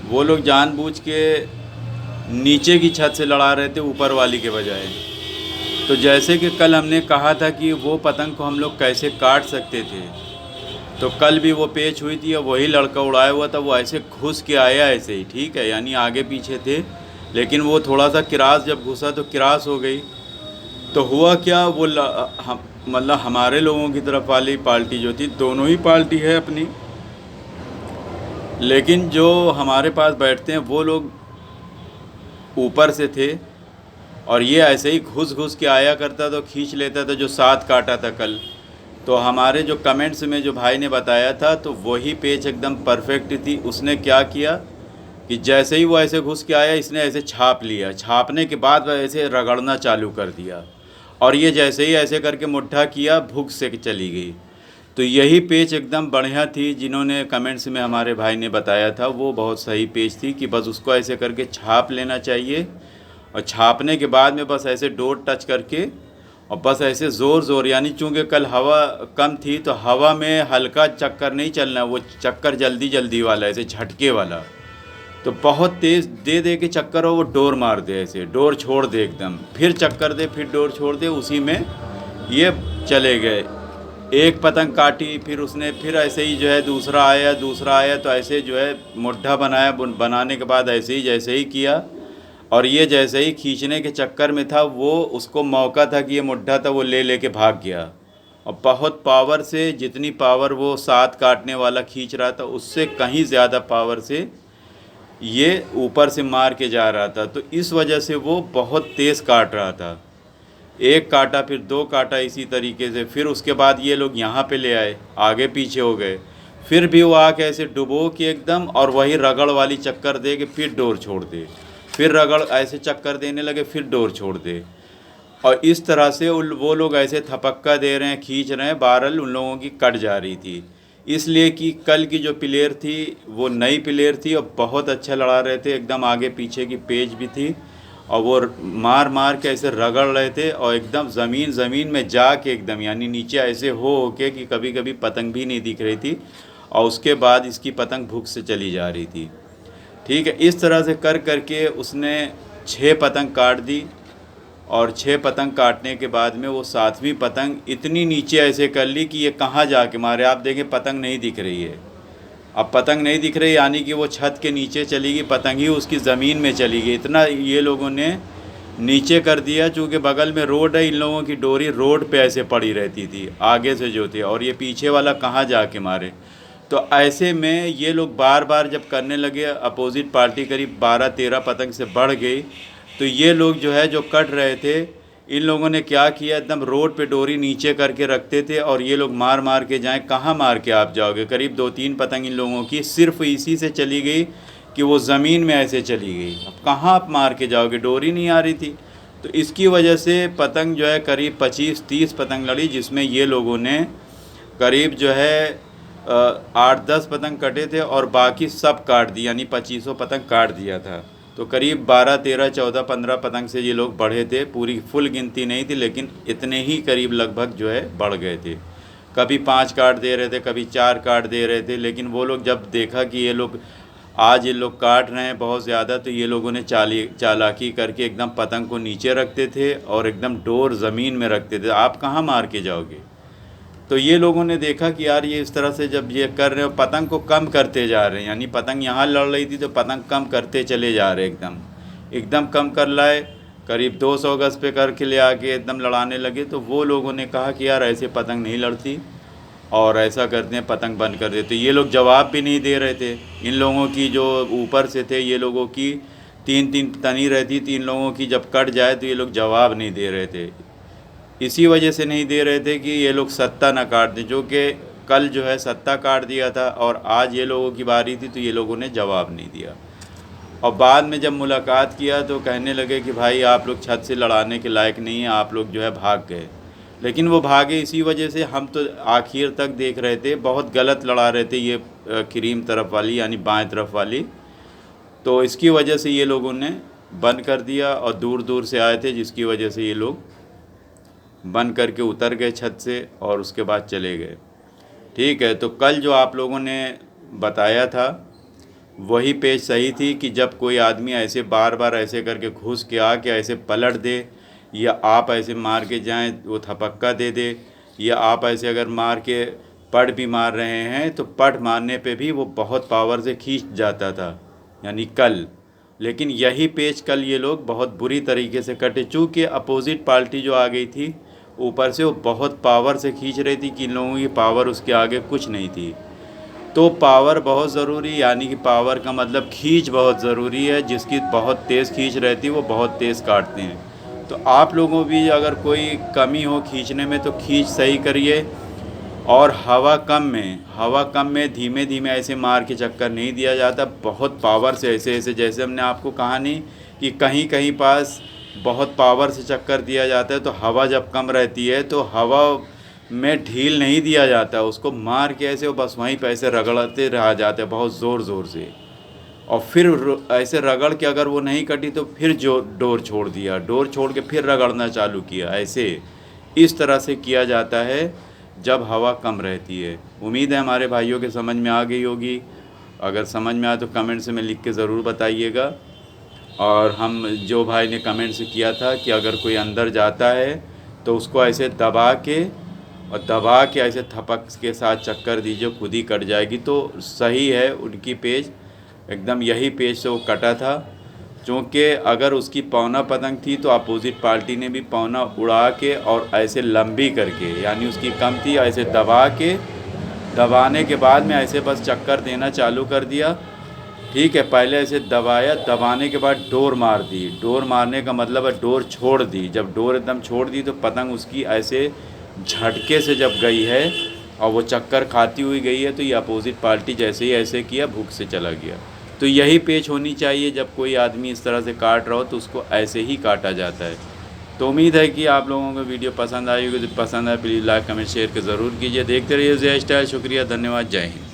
वो लोग जानबूझ के नीचे की छत से लड़ा रहे थे ऊपर वाली के बजाय। तो जैसे कि कल हमने कहा था कि वो पतंग को हम लोग कैसे काट सकते थे, तो कल भी वो पेच हुई थी और वही लड़का उड़ाया हुआ था, वो ऐसे घुस के आया ऐसे ही, ठीक है, यानी आगे पीछे थे, लेकिन वो थोड़ा सा किरास जब घुसा तो किरास हो गई। तो हुआ क्या, वो हम मतलब हमारे लोगों की तरफ वाली पार्टी जो थी, दोनों ही पार्टी है अपनी, लेकिन जो हमारे पास बैठते हैं वो लोग ऊपर से थे, और ये ऐसे ही घुस घुस के आया करता तो खींच लेता था, जो साथ काटा था कल। तो हमारे जो कमेंट्स में जो भाई ने बताया था, तो वही पेज एकदम परफेक्ट थी। उसने क्या किया कि जैसे ही वो ऐसे घुस के आया, इसने ऐसे छाप लिया, छापने के बाद वह ऐसे रगड़ना चालू कर दिया, और ये जैसे ही ऐसे करके मुट्ठा किया, भूख से चली गई। तो यही पेज एकदम बढ़िया थी, जिन्होंने कमेंट्स में हमारे भाई ने बताया था, वो बहुत सही पेज थी कि बस उसको ऐसे करके छाप लेना चाहिए, और छापने के बाद में बस ऐसे डोर टच करके, और बस ऐसे ज़ोर ज़ोर, यानी चूँकि कल हवा कम थी तो हवा में हल्का चक्कर नहीं चलना, वो चक्कर जल्दी जल्दी वाला, ऐसे झटके वाला। तो बहुत तेज़ दे दे के चक्कर हो, वो डोर मार दे, ऐसे डोर छोड़ दे एकदम, फिर चक्कर दे, फिर डोर छोड़ दे, उसी में ये चले गए। एक पतंग काटी, फिर उसने फिर ऐसे ही जो है दूसरा आया, दूसरा आया, तो ऐसे जो है मुड्ढा बनाया, बनाने के बाद ऐसे ही जैसे ही किया, और ये जैसे ही खींचने के चक्कर में था, वो उसको मौका था कि ये मुड्ढा था, वो ले लेके भाग गया, और बहुत पावर से, जितनी पावर वो साथ काटने वाला खींच रहा था उससे कहीं ज़्यादा पावर से ये ऊपर से मार के जा रहा था। तो इस वजह से वो बहुत तेज़ काट रहा था, एक काटा, फिर दो काटा, इसी तरीके से। फिर उसके बाद ये लोग यहाँ पे ले आए, आगे पीछे हो गए, फिर भी वो आके ऐसे डुबो के एकदम, और वही रगड़ वाली चक्कर दे के फिर डोर छोड़ दे, फिर रगड़ ऐसे चक्कर देने लगे, फिर डोर छोड़ दे, और इस तरह से वो लोग ऐसे थपक्का दे रहे हैं, खींच रहे हैं, बहरहाल उन लोगों की कट जा रही थी। इसलिए कि कल की जो प्लेयर थी वो नई प्लेयर थी, और बहुत अच्छा लड़ा रहे थे, एकदम आगे पीछे की पेज भी थी, और वो मार मार के ऐसे रगड़ रहे थे, और एकदम ज़मीन ज़मीन में जा के एकदम, यानी नीचे ऐसे हो के कि कभी कभी पतंग भी नहीं दिख रही थी, और उसके बाद इसकी पतंग भूख से चली जा रही थी। ठीक है, इस तरह से कर करके उसने 6 पतंग काट दी, और 6 पतंग काटने के बाद में वो 7वीं पतंग इतनी नीचे ऐसे कर ली कि ये कहाँ जाके मारे। आप देखें, पतंग नहीं दिख रही है। अब पतंग नहीं दिख रही, यानी कि वो छत के नीचे चली गई, पतंग ही उसकी ज़मीन में चली गई। इतना ये लोगों ने नीचे कर दिया, चूँकि बगल में रोड है, इन लोगों की डोरी रोड पे ऐसे पड़ी रहती थी आगे से जो थे, और ये पीछे वाला कहाँ जाके मारे। तो ऐसे में ये लोग बार बार जब करने लगे, अपोजिट पार्टी करीब 12-13 पतंग से बढ़ गई, तो ये लोग जो है जो कट रहे थे, इन लोगों ने क्या किया, एकदम रोड पे डोरी नीचे करके रखते थे, और ये लोग मार मार के जाएं, कहाँ मार के आप जाओगे। करीब 2-3 पतंग इन लोगों की सिर्फ इसी से चली गई कि वो ज़मीन में ऐसे चली गई। अब कहाँ आप मार के जाओगे, डोरी नहीं आ रही थी। तो इसकी वजह से पतंग जो है करीब 25-30 पतंग लड़ी, जिसमें ये लोगों ने करीब जो है 8-10 पतंग कटे थे, और बाकी सब काट दी, यानी 2500 पतंग काट दिया था। तो करीब 12-13-14-15 पतंग से ये लोग बढ़े थे, पूरी फुल गिनती नहीं थी, लेकिन इतने ही करीब लगभग जो है बढ़ गए थे। कभी 5 काट दे रहे थे, कभी 4 काट दे रहे थे, लेकिन वो लोग जब देखा कि ये लोग आज ये लोग काट रहे हैं बहुत ज़्यादा, तो ये लोगों ने चालाकी करके एकदम पतंग को नीचे रखते थे, और एकदम डोर ज़मीन में रखते थे। आप कहाँ मार के जाओगे। तो ये लोगों ने देखा कि यार ये इस तरह से जब ये कर रहे हो, पतंग को कम करते जा रहे हैं, यानी पतंग यहाँ लड़ रही थी तो पतंग कम करते चले जा रहे, एकदम एकदम कम कर लाए, करीब 200 गज पे करके ले आके एकदम लड़ाने लगे। तो वो लोगों ने कहा कि यार ऐसे पतंग नहीं लड़ती, और ऐसा करते हैं, पतंग बंद कर देते। ये लोग जवाब भी नहीं दे रहे थे। इन लोगों की जो ऊपर से थे, ये लोगों की 3-3 तनी रहती थी, इन लोगों की जब कट जाए तो ये लोग जवाब नहीं दे रहे थे। इसी वजह से नहीं दे रहे थे कि ये लोग सत्ता ना काट दें, जो कि कल जो है सत्ता काट दिया था, और आज ये लोगों की बारी थी तो ये लोगों ने जवाब नहीं दिया। और बाद में जब मुलाकात किया तो कहने लगे कि भाई आप लोग छत से लड़ाने के लायक नहीं हैं, आप लोग जो है भाग गए। लेकिन वो भागे इसी वजह से, हम तो आखिर तक देख रहे थे, बहुत गलत लड़ा रहे थे ये क्रीम तरफ वाली, यानी बाएं तरफ वाली। तो इसकी वजह से ये लोगों ने बंद कर दिया, और दूर दूर से आए थे, जिसकी वजह से ये लोग बंद करके उतर गए छत से, और उसके बाद चले गए। ठीक है, तो कल जो आप लोगों ने बताया था वही पेच सही थी कि जब कोई आदमी ऐसे बार बार ऐसे करके घुस के आके ऐसे पलट दे, या आप ऐसे मार के जाएं वो थपक्का दे दे, या आप ऐसे अगर मार के पट भी मार रहे हैं तो पट मारने पे भी वो बहुत पावर से खींच जाता था, यानी कल। लेकिन यही पेच कल ये लोग बहुत बुरी तरीके से कटे, चूँकि अपोजिट पार्टी जो आ गई थी ऊपर से वो बहुत पावर से खींच रही थी कि इन लोगों की पावर उसके आगे कुछ नहीं थी। तो पावर बहुत ज़रूरी, यानी कि पावर का मतलब खींच बहुत ज़रूरी है। जिसकी बहुत तेज़ खींच रहती है वो बहुत तेज़ काटते हैं। तो आप लोगों भी अगर कोई कमी हो खींचने में तो खींच सही करिए, और हवा कम में धीमे धीमे ऐसे मार के चक्कर नहीं दिया जाता, बहुत पावर से ऐसे ऐसे, जैसे हमने आपको कहा नहीं कि कहीं कहीं पास बहुत पावर से चक्कर दिया जाता है। तो हवा जब कम रहती है तो हवा में ढील नहीं दिया जाता, उसको मार के ऐसे वो बस वहीं पे ऐसे रगड़ते रह जाते हैं बहुत ज़ोर ज़ोर से, और फिर ऐसे रगड़ के अगर वो नहीं कटी तो फिर जो डोर छोड़ दिया, डोर छोड़ के फिर रगड़ना चालू किया। ऐसे इस तरह से किया जाता है जब हवा कम रहती है। उम्मीद है हमारे भाइयों के समझ में आ गई होगी। अगर समझ में आए तो कमेंट्स में लिख के ज़रूर बताइएगा। और हम जो भाई ने कमेंट से किया था कि अगर कोई अंदर जाता है तो उसको ऐसे दबा के ऐसे थपक के साथ चक्कर दीजिए, खुद ही कट जाएगी। तो सही है, उनकी पेच एकदम यही पेच से वो कटा था। क्योंकि अगर उसकी पौना पतंग थी तो अपोजिट पार्टी ने भी पौना उड़ा के और ऐसे लंबी करके, यानी उसकी कम थी, ऐसे दबाने के बाद में ऐसे बस चक्कर देना चालू कर दिया। ठीक है, पहले ऐसे दबाया, दबाने के बाद डोर मार दी। डोर मारने का मतलब है डोर छोड़ दी। जब डोर एकदम छोड़ दी तो पतंग उसकी ऐसे झटके से जब गई है और वो चक्कर खाती हुई गई है, तो ये अपोजिट पार्टी जैसे ही ऐसे किया भूख से चला गया। तो यही पेच होनी चाहिए, जब कोई आदमी इस तरह से काट रहा हो तो उसको ऐसे ही काटा जाता है। तो उम्मीद है कि आप लोगों को वीडियो पसंद आई होगी। तो पसंद आए प्लीज़ लाइक कमेंट शेयर के ज़रूर कीजिए। देखते रहिए ज़िया स्टाइल। शुक्रिया, धन्यवाद, जय हिंद।